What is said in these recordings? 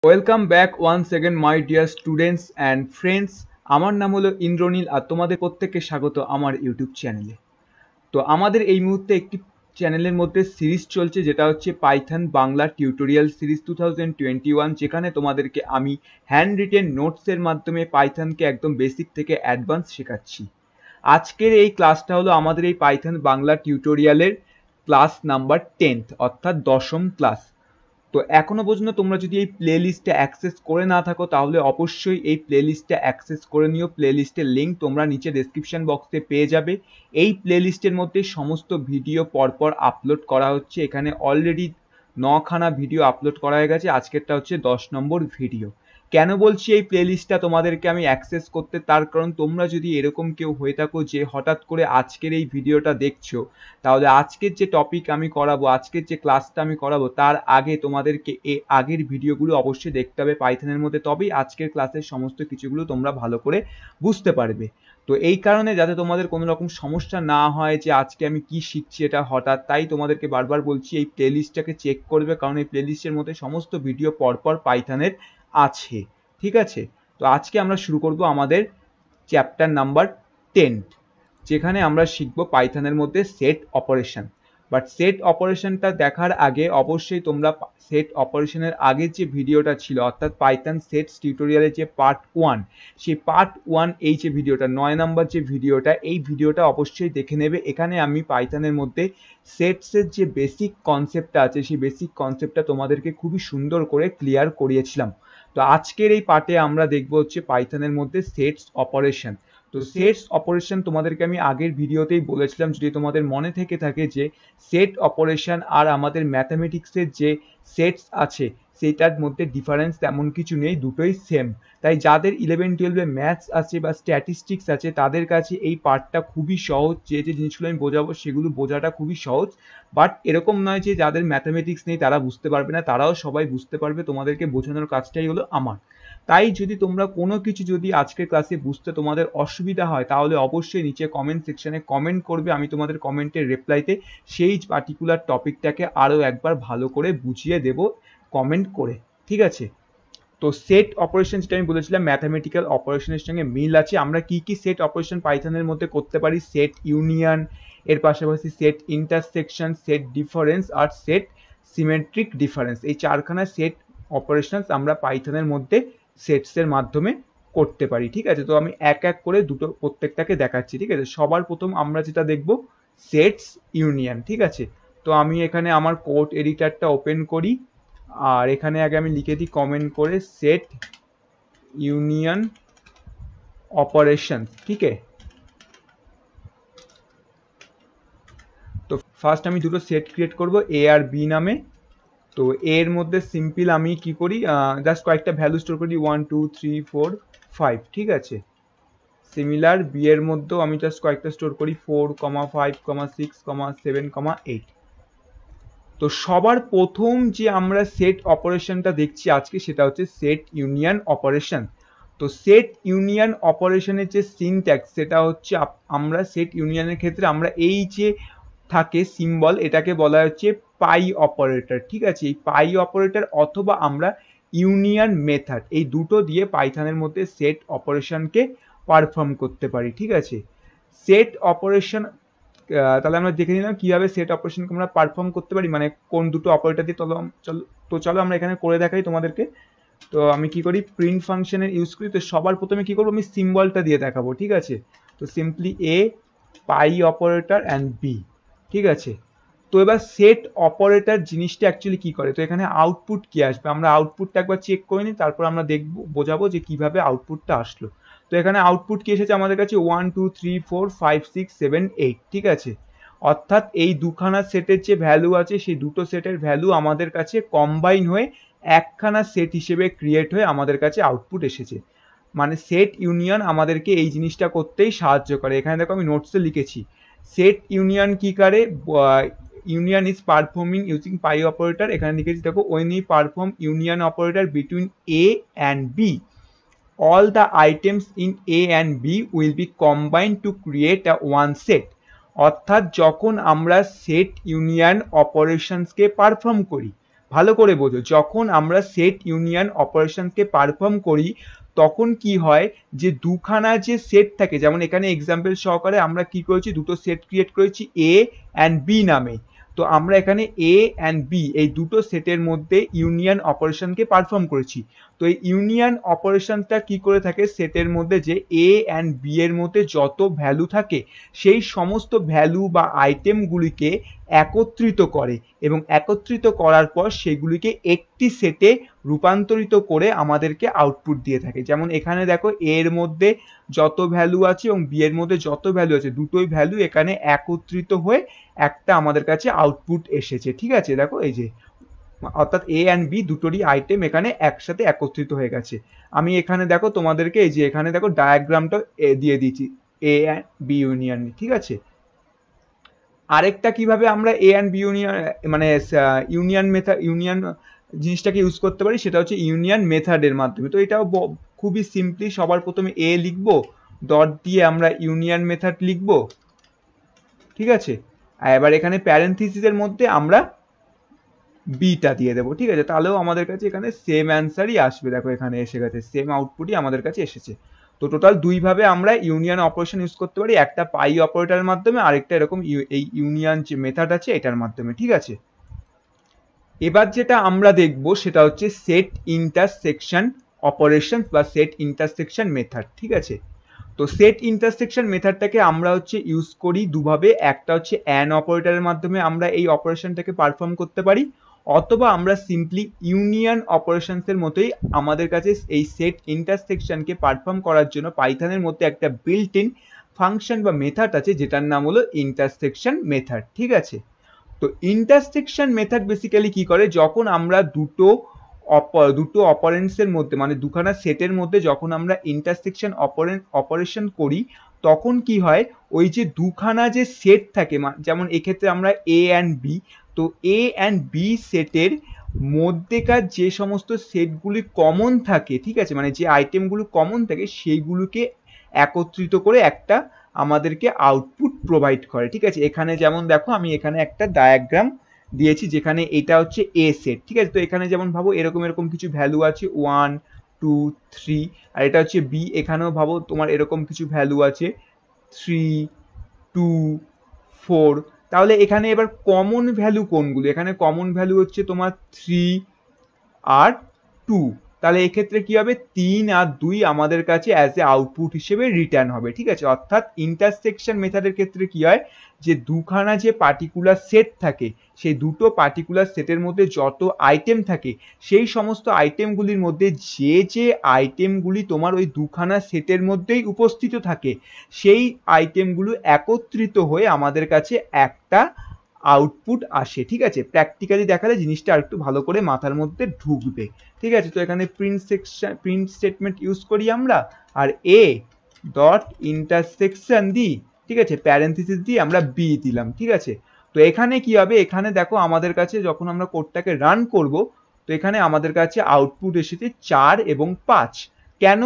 Welcome back once again my dear students and friends. আমার নাম হলো ইন্দ্রনীল আর তোমাদের প্রত্যেককে স্বাগত আমার ইউটিউব চ্যানেলে। তো আমাদের এই মুহূর্তে একটি চ্যানেলের মধ্যে সিরিজ চলছে, যেটা হচ্ছে পাইথন বাংলা টিউটোরিয়াল সিরিজ 2021, যেখানে তোমাদেরকে আমি হ্যান্ড রিটেন নোটসের মাধ্যমে পাইথনকে একদম বেসিক থেকে অ্যাডভান্স শেখাচ্ছি। আজকের এই ক্লাসটা হলো আমাদের এই পাইথন বাংলা টিউটোরিয়ালের ক্লাস নাম্বার 10th, অর্থাৎ 10ম ক্লাস। তো এখনো পর্যন্ত তোমরা যদি এই প্লে লিস্টে অ্যাক্সেস করে না থাকো তাহলে অবশ্যই এই প্লে লিস্টে অ্যাক্সেস করে নিও। প্লে লিস্টের লিঙ্ক তোমরা নিচে ডেসক্রিপশন বক্সে পেয়ে যাবে। এই প্লে লিস্টের মধ্যে সমস্ত ভিডিও পরপর আপলোড করা হচ্ছে। এখানে অলরেডি 9খানা ভিডিও আপলোড করা হয়ে গেছে, আজকেরটা হচ্ছে 10 নম্বর ভিডিও। কেন বলছি এই প্লে লিস্টটা তোমাদেরকে আমি অ্যাক্সেস করতে, তার কারণ তোমরা যদি এরকম কেউ হয়ে থাকো যে হঠাৎ করে আজকের এই ভিডিওটা দেখছো, তাহলে আজকের যে টপিক আমি করাবো, আজকের যে ক্লাসটা আমি করাবো, তার আগে তোমাদেরকে এই আগের ভিডিওগুলো অবশ্যই দেখতে হবে পাইথনের মধ্যে, তবেই আজকের ক্লাসের সমস্ত কিছুগুলো তোমরা ভালো করে বুঝতে পারবে। তো এই কারণে যাতে তোমাদের কোনো রকম সমস্যা না হয় যে আজকে আমি কি শিখছি এটা হঠাৎ, তাই তোমাদেরকে বারবার বলছি এই প্লে লিস্টটাকে চেক করবে, কারণ এই প্লে লিস্টের মধ্যে সমস্ত ভিডিও পরপর পাইথনের আছে। ঠিক আছে, তো আজকে আমরা শুরু করব আমাদের চ্যাপ্টার নাম্বার 10, যেখানে আমরা শিখব পাইথনের মধ্যে সেট অপারেশন। বাট সেট অপারেশনটা দেখার আগে অবশ্যই তোমরা সেট অপারেশনের আগের যে ভিডিওটা ছিল, অর্থাৎ পাইথন সেটস টিউটোরিয়ালের যে পার্ট 1, সেই পার্ট 1 এই যে ভিডিওটা 9 নম্বর যে ভিডিওটা, এই ভিডিওটা অবশ্যই দেখে নেবে। এখানে আমি পাইথনের মধ্যে সেটসের যে বেসিক কনসেপ্টটা আছে, সেই বেসিক কনসেপ্টটা তোমাদেরকে খুবই সুন্দর করে ক্লিয়ার করিয়েছিলাম। তো আজকের এই পার্টে আমরা দেখব হচ্ছে পাইথনের মধ্যে সেটস অপারেশন। তো সেটস অপারেশন তোমাদেরকে আমি আগের ভিডিওতেই বলেছিলাম, যদি তোমাদের মনে থেকে থাকে, যে সেট অপারেশন আর আমাদের ম্যাথামেটিক্সের যে সেটস আছে সেটার মধ্যে ডিফারেন্স তেমন কিছু নেই, দুটোই সেম। তাই যাদের 11-12-এ ম্যাথস আছে বা স্ট্যাটিস্টিক্স আছে তাদের কাছে এই পার্টটা খুবই সহজ, যে যে জিনিসগুলো আমি বোঝাবো সেগুলো বোঝাটা খুবই সহজ। বাট এরকম নয় যে যাদের ম্যাথামেটিক্স নেই তারা বুঝতে পারবে না, তারাও সবাই বুঝতে পারবে, তোমাদেরকে বোঝানোর কাজটাই হলো আমার। তাই যদি তোমরা কোনো কিছু যদি আজকের ক্লাসে বুঝতে তোমাদের অসুবিধা হয়, তাহলে অবশ্যই নিচে কমেন্ট সেকশনে কমেন্ট করবে, আমি তোমাদের কমেন্টের রিপ্লাইতে সেই পার্টিকুলার টপিকটাকে আরও একবার ভালো করে বুঝিয়ে দেব কমেন্ট করে। ঠিক আছে, তো সেট অপারেশন যেটা আমি বলেছিলাম ম্যাথামেটিক্যাল অপারেশনের সঙ্গে মিল আছে। আমরা কি কি সেট অপারেশন পাইথনের মধ্যে করতে পারি? সেট ইউনিয়ন, এর পাশাপাশি সেট ইন্টারসেকশন, সেট ডিফারেন্স আর সেট সিমেট্রিক ডিফারেন্স, এই 4খানা সেট অপারেশনস আমরা পাইথনের মধ্যে সেটসের মাধ্যমে করতে পারি। ঠিক আছে, তো আমি এক এক করে দুটো প্রত্যেকটাকে দেখাচ্ছি। ঠিক আছে, সবার প্রথম আমরা যেটা দেখব সেটস ইউনিয়ন। ঠিক আছে, তো আমি এখানে আমার কোড এডিটরটা ওপেন করি, আর এখানে আগে আমি লিখে দিই কমেন্ট করে সেট ইউনিয়ন অপারেশন। ঠিক আছে, তো ফার্স্ট আমি দুটো সেট ক্রিয়েট করব এ আর বি নামে। তো এর মধ্যে সিম্পল আমি কি করি, জাস্ট কয়েকটা ভ্যালু স্টোর করি 1 2 3 4 5। ঠিক আছে, সিমিলার বি এর মধ্যেও আমি জাস্ট কয়েকটা স্টোর করি 4, 5, 6, 7, 8। তো সবার প্রথম যে আমরা সেট অপারেশনটা দেখছি আজকে, সেটা হচ্ছে সেট ইউনিয়ন অপারেশন। তো সেট ইউনিয়ন অপারেশনের যে সিনট্যাক্স, সেটা হচ্ছে আমরা সেট ইউনিয়নের ক্ষেত্রে আমরা এই যে থাকে সিম্বল, এটাকে বলা হচ্ছে পাই অপারেটর। ঠিক আছে, এই পাই অপারেটর অথবা আমরা ইউনিয়ন মেথড, এই দুটো দিয়ে পাইথনের মধ্যে সেট অপারেশনকে পারফর্ম করতে পারি। ঠিক আছে, সেট অপারেশন তাহলে আমরা দেখে নিলাম কিভাবে সেট অপারেশনকে আমরা পারফর্ম করতে পারি, মানে কোন দুটো অপারেটর দিয়ে। চলো আমরা এখানে করে দেখাই তোমাদেরকে। তো আমি কি করি, প্রিন্ট ফাংশনের ইউজ করি। তো সবার প্রথমে কি করবো, আমি সিম্বলটা দিয়ে দেখাবো। ঠিক আছে, তো simply a pi operator and b. ঠিক আছে, তো এবার সেট অপারেটর জিনিসটা অ্যাকচুয়ালি কি করে, তো এখানে আউটপুট কি আসবে আমরা আউটপুটটা একবার চেক করে নিই, তারপর আমরা দেখবো বোঝাবো যে কিভাবে আউটপুটটা আসলো। তো এখানে আউটপুট কি এসেছে আমাদের কাছে 1 2 3 4 5 6 7 8। ঠিক আছে, অর্থাৎ এই দুখানা সেটের যে ভ্যালু আছে সেই দুটো সেটের ভ্যালু আমাদের কাছে কম্বাইন হয়ে একখানা সেট হিসেবে ক্রিয়েট হয়ে আমাদের কাছে আউটপুট এসেছে। মানে সেট ইউনিয়ন আমাদেরকে এই জিনিসটা করতেই সাহায্য করে। এখানে দেখো আমি নোটসে লিখেছি সেট ইউনিয়ন কি করে, union is performing using pi operator. এখানে লিখেছি দেখো, when we perform union operator between A and B, all the items in A and B will be combined to create a one set। অর্থাৎ যখন আমরা set union অপারেশনসকে perform করি, ভালো করে বোঝো, যখন আমরা সেট ইউনিয়ন অপারেশনকে পারফর্ম করি তখন কি হয় যে দুখানা যে সেট থাকে, যেমন এখানে এক্সাম্পল সহকারে আমরা কি করেছি, দুটো সেট ক্রিয়েট করেছি এ অ্যান্ড বি নামে। তো আমরা এখানে এ অ্যান্ড বি এই দুটো সেটের মধ্যে ইউনিয়ন অপারেশনকে পারফর্ম করেছি। তো এই ইউনিয়ন অপারেশনটা কি করে থাকে, সেটের মধ্যে যে এ অ্যান্ড বি এর মধ্যে যত ভ্যালু থাকে সেই সমস্ত ভ্যালু বা আইটেমগুলিকে একত্রিত করে এবং একত্রিত করার পর সেগুলিকে একটি সেটে রূপান্তরিত করে আমাদেরকে আউটপুট দিয়ে থাকে। যেমন এখানে দেখো এর মধ্যে যত ভ্যালু আছে এবং বি এর মধ্যে যত ভ্যালু আছে দুটোই ভ্যালু এখানে একত্রিত হয়ে একটা আমাদের কাছে আউটপুট এসেছে। ঠিক আছে, দেখো এই যে অর্থাৎ এ অ্যান্ড বি দুটোরই আইটেম এখানে একসাথে একত্রিত হয়ে গেছে। আমি এখানে দেখো তোমাদেরকে এই যে এখানে দেখো ডায়াগ্রামটা দিয়ে দিয়েছি এ অ্যান্ড বি ইউনিয়ন। ঠিক আছে, আরেকটা কিভাবে আমরা এ অ্যান্ড বি ইউনিয়ন মানে ইউনিয়ন মেথড ইউনিয়ন জিনিসটাকে ইউজ করতে পারি সেটা হচ্ছে ইউনিয়ন মেথডের মাধ্যমে। তো এটাও খুবই সিম্পলি, সবার প্রথমে এ লিখবো, ডট দিয়ে আমরা ইউনিয়ন মেথড লিখবো। ঠিক আছে, আর এবার এখানে প্যারেন্থিসিসের মধ্যে আমরা বিটা দিয়ে দেবো। ঠিক আছে, তাহলেও আমাদের কাছে এখানে সেম অ্যান্সারই আসবে। দেখো এখানে এসে গেছে, সেম আউটপুটই আমাদের কাছে এসেছে। তো টোটাল দুইভাবে আমরা ইউনিয়ন অপারেশন ইউজ করতে পারি, একটা পাই অপারেটরের মাধ্যমে, আরেকটা এরকম এই ইউনিয়ন যে মেথড আছে এটার মাধ্যমে। ঠিক আছে, এবার যেটা আমরা দেখব সেটা হচ্ছে সেট ইন্টারসেকশন অপারেশন বা সেট ইন্টারসেকশন মেথড। ঠিক আছে, তো সেট ইন্টারসেকশন মেথডটাকে আমরা হচ্ছে ইউজ করি দুভাবে, একটা হচ্ছে অ্যান অপারেটরের মাধ্যমে আমরা এই অপারেশনটাকে পারফর্ম করতে পারি, অথবা আমরা সিম্পলি ইউনিয়ন অপারেশনসের মতোই আমাদের কাছে এই সেট ইন্টারসেকশনকে পারফর্ম করার জন্য পাইথনের মধ্যে একটা বিল্ট ইন ফাংশন বা মেথড আছে যেটার নাম হলো ইন্টারসেকশন মেথড। ঠিক আছে, তো ইন্টারসেকশন মেথড বেসিক্যালি কি করে, যখন আমরা দুটো অপারেন্টসের মধ্যে মানে দুখানা সেটের মধ্যে যখন আমরা ইন্টারসেকশন অপারেশন করি তখন কি হয়, ওই যে দুখানা যে সেট থাকে, যেমন এক্ষেত্রে আমরা এ অ্যান্ড বি, তো এ অ্যান্ড বি সেটের মধ্যেকার যে সমস্ত সেটগুলি কমন থাকে, ঠিক আছে, মানে যে আইটেমগুলো কমন থাকে সেইগুলোকে একত্রিত করে একটা আমাদেরকে আউটপুট প্রোভাইড করে। ঠিক আছে, এখানে যেমন দেখো আমি এখানে একটা ডায়াগ্রাম দিয়েছি যেখানে এটা হচ্ছে এ সেট। ঠিক আছে, তো এখানে যেমন ভাবো এরকম এরকম কিছু ভ্যালু আছে 1 2 3, আর এটা হচ্ছে বি, এখানেও ভাবো তোমার এরকম কিছু ভ্যালু আছে 3 2 4। তাহলে এখানে এবার কমন ভ্যালু কোনগুলো, এখানে কমন ভ্যালু হচ্ছে তোমার 3 আর 2। তাহলে এক্ষেত্রে কি হবে, 3 আর 2 আমাদের কাছে অ্যাজ এ আউটপুট হিসেবে রিটার্ন হবে। ঠিক আছে, অর্থাৎ ইন্টারসেকশন মেথডের ক্ষেত্রে কি হয়, যে দুখানা যে পার্টিকুলার সেট থাকে সেই দুটো পার্টিকুলার সেটের মধ্যে যত আইটেম থাকে সেই সমস্ত আইটেমগুলির মধ্যে যে যে আইটেমগুলি তোমার ওই দুখানা সেটের মধ্যেই উপস্থিত থাকে সেই আইটেমগুলো একত্রিত হয়ে আমাদের কাছে একটা আউটপুট আসে। ঠিক আছে, প্র্যাকটিক্যালি দেখালে জিনিসটা আরেকটু ভালো করে মাথার মধ্যে ঢুকবে। ঠিক আছে, তো এখানে প্রিন্ট স্টেটমেন্ট ইউজ করি আমরা, আর এ ডট ইন্টারসেকশন দিই। ঠিক আছে, প্যারেন্থিসিস দিয়ে আমরা বি দিলাম। ঠিক আছে, তো এখানে কি হবে, এখানে দেখো আমাদের কাছে যখন আমরা কোডটাকে রান করব তো এখানে আমাদের কাছে আউটপুট এসেছে 4 এবং 5। কেন,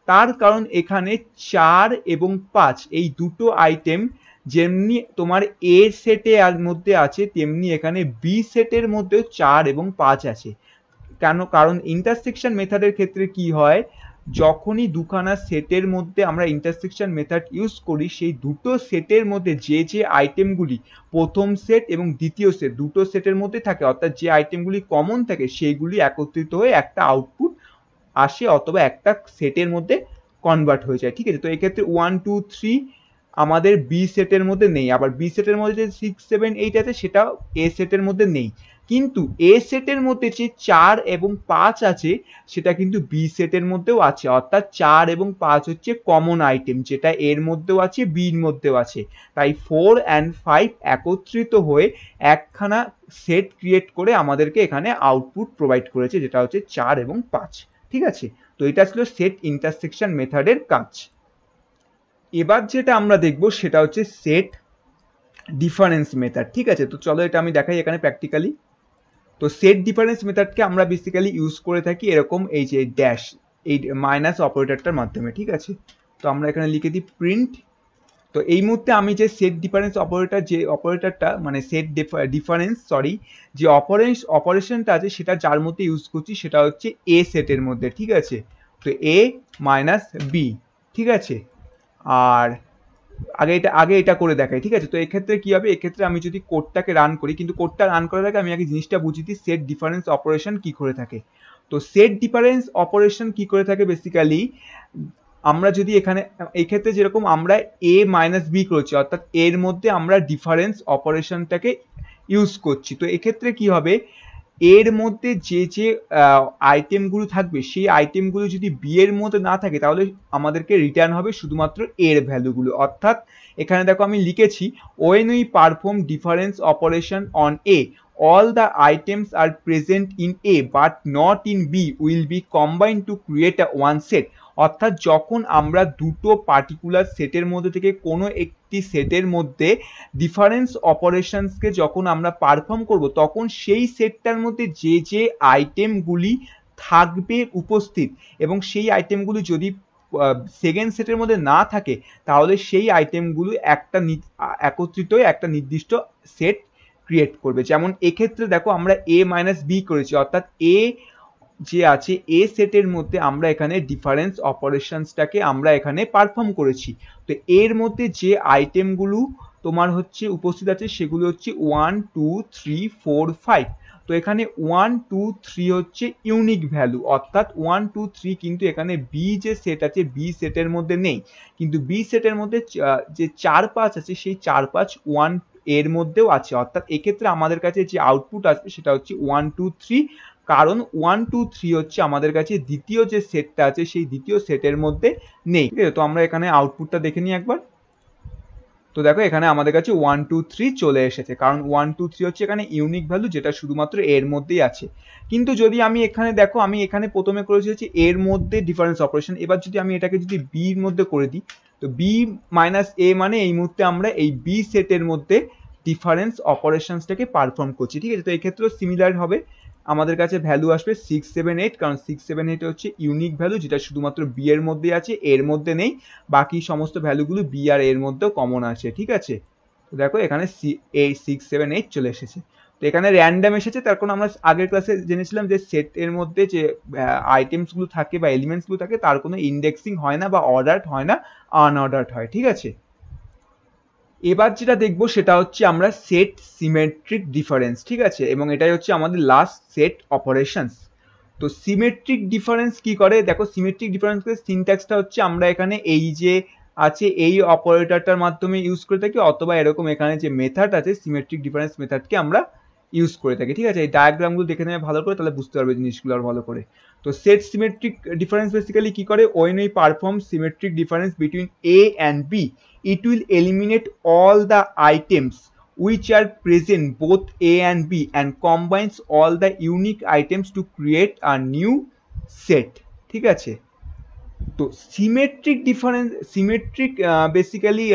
তার কারণ এখানে 4 এবং 5 এই দুটো আইটেম যেমনি তোমার এ সেটে মধ্যে আছে তেমনি এখানে বি সেটের মধ্যেও 4 এবং 5 আছে। কেন, কারণ ইন্টারসেকশন মেথডের ক্ষেত্রে কি হয়, যখনই দুখানা সেটের মধ্যে আমরা ইন্টারসেকশন মেথড ইউজ করি সেই দুটো সেটের মধ্যে যে যে আইটেমগুলি প্রথম সেট এবং দ্বিতীয় সেট দুটো সেটের মধ্যে থাকে, অর্থাৎ যে আইটেমগুলি কমন থাকে সেইগুলি একত্রিত হয়ে একটা আউটপুট আসে অথবা একটা সেটের মধ্যে কনভার্ট হয়ে যায়। ঠিক আছে, তো এক্ষেত্রে 1 2 3 আমাদের বি সেটের মধ্যে নেই, আবার বি সেটের মধ্যে যে 6 7 8 আছে সেটা এ সেটের মধ্যে নেই, কিন্তু এ সেটের মধ্যে যে 4 এবং 5 আছে সেটা কিন্তু বি সেটের মধ্যেও আছে, অর্থাৎ 4 এবং 5 হচ্ছে কমন আইটেম যেটা এর মধ্যেও আছে বির মধ্যেও আছে। তাই 4 and 5 একত্রিত হয়ে একখানা সেট ক্রিয়েট করে আমাদেরকে এখানে আউটপুট প্রোভাইড করেছে যেটা হচ্ছে 4 এবং 5। ঠিক আছে, তো এটা ছিল সেট ইন্টারসেকশন মেথডের কাজ। এবার যেটা আমরা দেখব সেটা হচ্ছে সেট ডিফারেন্স মেথড। ঠিক আছে, তো চলো এটা আমি দেখাই এখানে প্র্যাকটিক্যালি। তো সেট ডিফারেন্স মেথডকে আমরা বেসিক্যালি ইউজ করে থাকি এরকম এই যে ড্যাশ এই মাইনাস অপারেটরটার মাধ্যমে। ঠিক আছে, তো আমরা এখানে লিখে দিই প্রিন্ট তো এই মুহূর্তে আমি যে সেট ডিফারেন্স অপারেটর, যে অপারেটরটা মানে সেট ডিফারেন্স সরি যে অপারেশনটা আছে সেটা যার মধ্যে ইউজ করছি সেটা হচ্ছে এ সেটের মধ্যে, ঠিক আছে। তো এ মাইনাস বি, ঠিক আছে। আর আগে এটা করে দেখাই, ঠিক আছে। তো এক্ষেত্রে কি হবে, এক্ষেত্রে আমি যদি কোডটাকে রান করি, কিন্তু কোডটা রান করার আগে আমি আগে জিনিসটা বুঝিয়ে দিই সেট ডিফারেন্স অপারেশন কি করে থাকে। তো সেট ডিফারেন্স অপারেশন কি করে থাকে বেসিক্যালি, আমরা যদি এখানে এই ক্ষেত্রে যেরকম আমরা এ মাইনাস বি করেছি, অর্থাৎ এর মধ্যে আমরা ডিফারেন্স অপারেশনটাকে ইউজ করছি। তো এক্ষেত্রে কি হবে, এর মধ্যে যে যে আইটেমগুলো থাকবে সেই আইটেমগুলো যদি বি এর মধ্যে না থাকে তাহলে আমাদেরকে রিটার্ন হবে শুধুমাত্র এর ভ্যালুগুলো। অর্থাৎ এখানে দেখো আমি লিখেছি when we perform difference operation on A, all the items are present in A but not in B will be combined to create a one set। অর্থাৎ যখন আমরা দুটো পার্টিকুলার সেটের মধ্যে থেকে কোনো একটি সেটের মধ্যে ডিফারেন্স অপারেশনসকে যখন আমরা পারফর্ম করব, তখন সেই সেটটার মধ্যে যে যে আইটেমগুলি থাকবে উপস্থিত এবং সেই আইটেমগুলি যদি সেকেন্ড সেটের মধ্যে না থাকে তাহলে সেই আইটেমগুলো একত্রিত হয়ে একটা নির্দিষ্ট সেট ক্রিয়েট করবে। যেমন এক্ষেত্রে দেখো আমরা এ মাইনাস বি করেছি, অর্থাৎ এ যে আছে এ সেটের মধ্যে আমরা এখানে ডিফারেন্স অপারেশনসটাকে আমরা এখানে পারফর্ম করেছি। তো এর মধ্যে যে আইটেমগুলো তোমার হচ্ছে উপস্থিত আছে সেগুলো হচ্ছে 1 2 3 4 5। তো এখানে 1 2 3 হচ্ছে ইউনিক ভ্যালু, অর্থাৎ 1 2 3 কিন্তু এখানে বি যে সেট আছে বি সেটের মধ্যে নেই, কিন্তু বি সেটের মধ্যে যে 4 5 আছে সেই 4 5 1 এর মধ্যেও আছে। অর্থাৎ এক্ষেত্রে আমাদের কাছে যে আউটপুট আসবে সেটা হচ্ছে 1 2 3, কারণ 1 2 3 হচ্ছে আমাদের কাছে দ্বিতীয় যে সেটটা আছে সেই দ্বিতীয় সেটের মধ্যে নেই। ঠিক আছে, তো আমরা এখানে আউটপুটটা দেখে নিই একবার। তো দেখো এখানে আমাদের কাছে 1 2 3 চলে এসেছে, কারণ 1 2 3 হচ্ছে এখানে ইউনিক ভ্যালু যেটা শুধুমাত্র এর মধ্যেই আছে। কিন্তু যদি আমি এখানে দেখো, আমি এখানে প্রথমে করেছি হচ্ছে এর মধ্যে ডিফারেন্স অপারেশন, এবার যদি আমি এটাকে যদি বি এর মধ্যে করে দিই, তো বি মাইনাস এ মানে এই মুহূর্তে আমরা এই বি সেটের মধ্যে ডিফারেন্স অপারেশনসটাকে পারফর্ম করছি। ঠিক আছে, তো এই ক্ষেত্রেও সিমিলার হবে, আমাদের কাছে ভ্যালু আসবে 6 7 8, কারণ 6 7 8 হচ্ছে ইউনিক ভ্যালু যেটা শুধুমাত্র বি এর মধ্যে আছে, এর মধ্যে নেই। বাকি সমস্ত ভ্যালুগুলো বি আর এর মধ্যেও কমন আছে। ঠিক আছে, তো দেখো এখানে 6 7 8 চলে এসেছে। তো এখানে র্যান্ডম এসেছে, তার কারণ আমরা আগের ক্লাসে জেনেছিলাম যে সেট এর মধ্যে যে আইটেমসগুলো থাকে বা এলিমেন্টসগুলো থাকে তার কোনো ইন্ডেক্সিং হয় না বা অর্ডার্ড হয় না, আনঅর্ডার্ড হয়। ঠিক আছে, এবার যেটা দেখবো সেটা হচ্ছে আমরা সেট সিমেট্রিক ডিফারেন্স। ঠিক আছে, এবং এটাই হচ্ছে আমাদের লাস্ট সেট অপারেশনস। তো সিমেট্রিক ডিফারেন্স কি করে, দেখো সিমেট্রিক ডিফারেন্সের সিনট্যাক্সটা হচ্ছে আমরা এখানে এই যে আছে এই অপারেটরটার মাধ্যমে ইউজ করে থাকি, অথবা এরকম এখানে যে মেথড আছে সিমেট্রিক ডিফারেন্স মেথডকে আমরা ইউজ করে থাকি। ঠিক আছে, এই ডায়াগ্রামগুলো দেখে নেবে ভালো করে, তাহলে বুঝতে পারবে জিনিসগুলো আর ভালো করে। তো সেট সিমেট্রিক ডিফারেন্স বেসিক্যালি কি করে, when we perform symmetric difference between A and B, it will eliminate all the items which are present both A and B and combines all the unique items to create a new set। ঠিক আছে, তো symmetric basically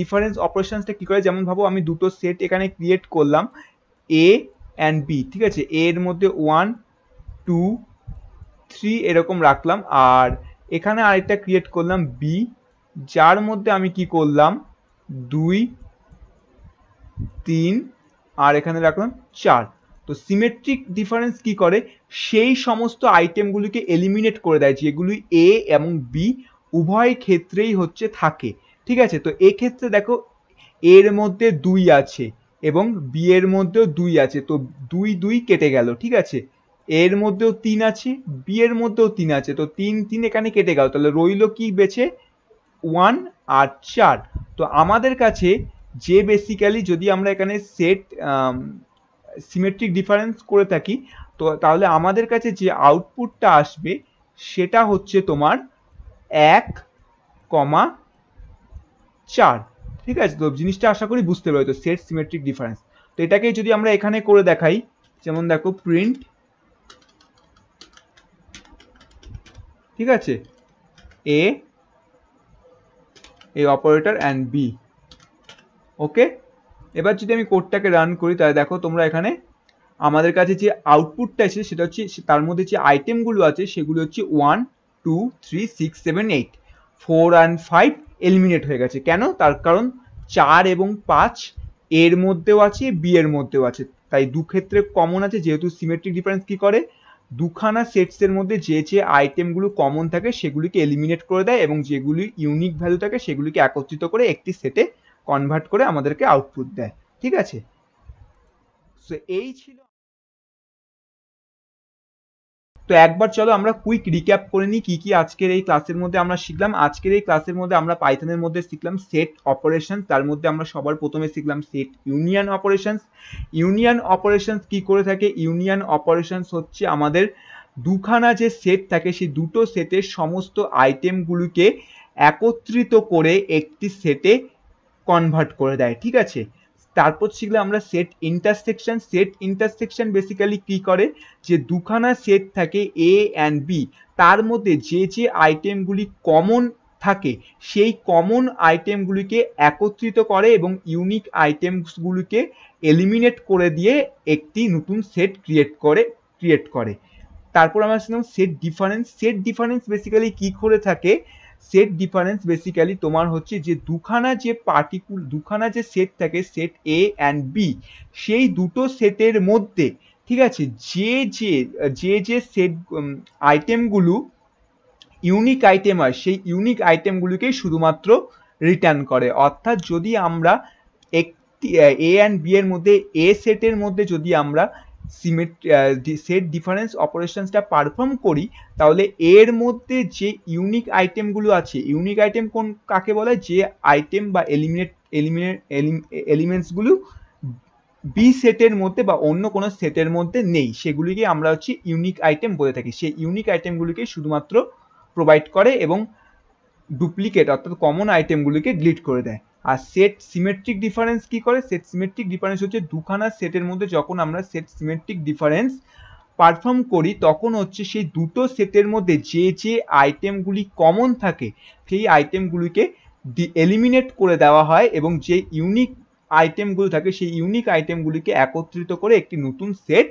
difference অপারেশনসটা কি করে, যেমন ভাবো আমি দুটো set এখানে ক্রিয়েট করলাম এ অ্যান্ড বি। ঠিক আছে, এর মধ্যে 1 2 3 এরকম রাখলাম, আর এখানে আরেকটা ক্রিয়েট করলাম বি, যার মধ্যে আমি কি করলাম 2 3 আর এখানে রাখলাম 4। তো সিমেট্রিক ডিফারেন্স কি করে, সেই সমস্ত আইটেমগুলিকে এলিমিনেট করে দেয় যেগুলি এ এবং বি উভয় ক্ষেত্রেই হচ্ছে থাকে। ঠিক আছে, তো এক্ষেত্রে দেখো এর মধ্যে 2 আছে এবং বি এর মধ্যেও 2 আছে, তো 2 2 কেটে গেল। ঠিক আছে, এর মধ্যেও 3 আছে, বি এর মধ্যেও 3 আছে, তো 3 3 এখানে কেটে গেল, তাহলে রইল কি বেঁচে 1 আর 4। তো আমাদের কাছে যে বেসিক্যালি যদি আমরা এখানে সেট সিমেট্রিক ডিফারেন্স করে থাকি, তো তাহলে আমাদের কাছে যে আউটপুটটা আসবে সেটা হচ্ছে তোমার 1 4। ঠিক আছে, তো জিনিসটা আশা করি বুঝতে পারি। তো সেট সিমেট্রিক ডিফারেন্স, তো এটাকে যদি আমরা এখানে করে দেখাই, যেমন দেখো প্রিন্ট, ঠিক আছে, এ অপারেটর অ্যান্ড বি। ওকে, এবার যদি আমি কোডটাকে রান করি তাহলে দেখো তোমরা এখানে আমাদের কাছে যে আউটপুটটা এসেছে সেটা হচ্ছে তার মধ্যে যে আইটেমগুলো আছে সেগুলো হচ্ছে 1 2 3 6 7 8, 4 and 5 এলিমিনেট হয়ে গেছে। কেন? তার কারণ 4 এবং 5 এর মধ্যেও আছে, বি এর মধ্যেও আছে, তাই দু ক্ষেত্রে কমন আছে। যেহেতু সিমেট্রিক ডিফারেন্স কি করে, দুখানা সেটস এর মধ্যে যে যে আইটেমগুলো কমন থাকে সেগুলিকে এলিমিনেট করে দেয় এবং যেগুলি ইউনিক ভ্যালু থাকে সেগুলিকে একত্রিত করে একটি সেটে কনভার্ট করে আমাদেরকে আউটপুট দেয়। ঠিক আছে, সো এই ছিল। তো একবার চলো আমরা কুইক রিক্যাপ করে নিই কি কি আজকের এই ক্লাসের মধ্যে আমরা শিখলাম। আজকের এই ক্লাসের মধ্যে আমরা পাইথনের মধ্যে শিখলাম সেট অপারেশন। তার মধ্যে আমরা সবার প্রথমে শিখলাম set union operations. Union operations কি করে থাকে? ইউনিয়ন অপারেশনস হচ্ছে আমাদের দুখানা যে সেট থাকে সেই দুটো সেটের সমস্ত আইটেমগুলোকে একত্রিত করে একটি সেটে কনভার্ট করে দেয়। ঠিক আছে, তারপর শিখলাম আমরা set intersection. Set intersection basically কি করে, যে দুখানা সেট থাকে এ অ্যান্ড বি, তার মধ্যে যে যে আইটেমগুলি কমন থাকে সেই কমন আইটেমগুলিকে একত্রিত করে এবং ইউনিক আইটেমসগুলিকে এলিমিনেট করে দিয়ে একটি নতুন সেট ক্রিয়েট করে। তারপর আমরা শিখলাম set difference. Set difference basically কি করে থাকে? সেট ডিফারেন্স বেসিক্যালি তোমার হচ্ছে যে দুখানা যে সেট থাকে সেট এ অ্যান্ড বি, সেই দুটো সেটের মধ্যে, ঠিক আছে, যে সেট আইটেমগুলো ইউনিক আইটেম হয় সেই ইউনিক আইটেমগুলোকেই শুধুমাত্র রিটার্ন করে। অর্থাৎ যদি আমরা একটি এ অ্যান্ড বি এর মধ্যে এ সেটের মধ্যে যদি আমরা সেট ডিফারেন্স অপারেশনসটা পারফর্ম করি, তাহলে এর মধ্যে যে ইউনিক আইটেমগুলো আছে, ইউনিক আইটেম কাকে বলে? যে আইটেম বা এলিমেন্টসগুলো বি সেটের মধ্যে বা অন্য কোনো সেটের মধ্যে নেই, সেগুলিকে আমরা হচ্ছে ইউনিক আইটেম বলে থাকি। সেই ইউনিক আইটেমগুলিকে শুধুমাত্র প্রোভাইড করে এবং ডুপ্লিকেট অর্থাৎ কমন আইটেমগুলিকে ডিলিট করে দেয়। আর সেট সিমেট্রিক ডিফারেন্স কি করে? সেট সিমেট্রিক ডিফারেন্স হচ্ছে দুখানা সেটের মধ্যে যখন আমরা সেট সিমেট্রিক ডিফারেন্স পারফর্ম করি তখন হচ্ছে সেই দুটো সেটের মধ্যে যে যে আইটেমগুলি কমন থাকে সেই আইটেমগুলিকে এলিমিনেট করে দেওয়া হয় এবং যে ইউনিক আইটেমগুলো থাকে সেই ইউনিক আইটেমগুলিকে একত্রিত করে একটি নতুন সেট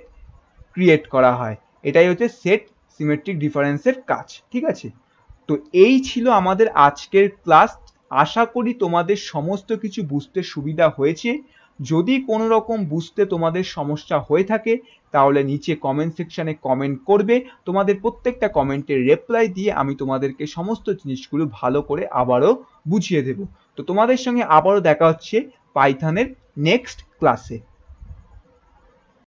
ক্রিয়েট করা হয়। এটাই হচ্ছে সেট সিমেট্রিক ডিফারেন্সের কাজ। ঠিক আছে, তো এই ছিল আমাদের আজকের ক্লাস। আশা করি তোমাদের সমস্ত কিছু বুঝতে সুবিধা হয়েছে। যদি কোনো রকম বুঝতে তোমাদের সমস্যা হয়ে থাকে তাহলে নিচে কমেন্ট সেকশনে কমেন্ট করবে। তোমাদের প্রত্যেকটা কমেন্টের রিপ্লাই দিয়ে আমি তোমাদেরকে সমস্ত জিনিসগুলো ভালো করে আবারও বুঝিয়ে দেব। তো তোমাদের সঙ্গে আবারও দেখা হচ্ছে পাইথনের নেক্সট ক্লাসে।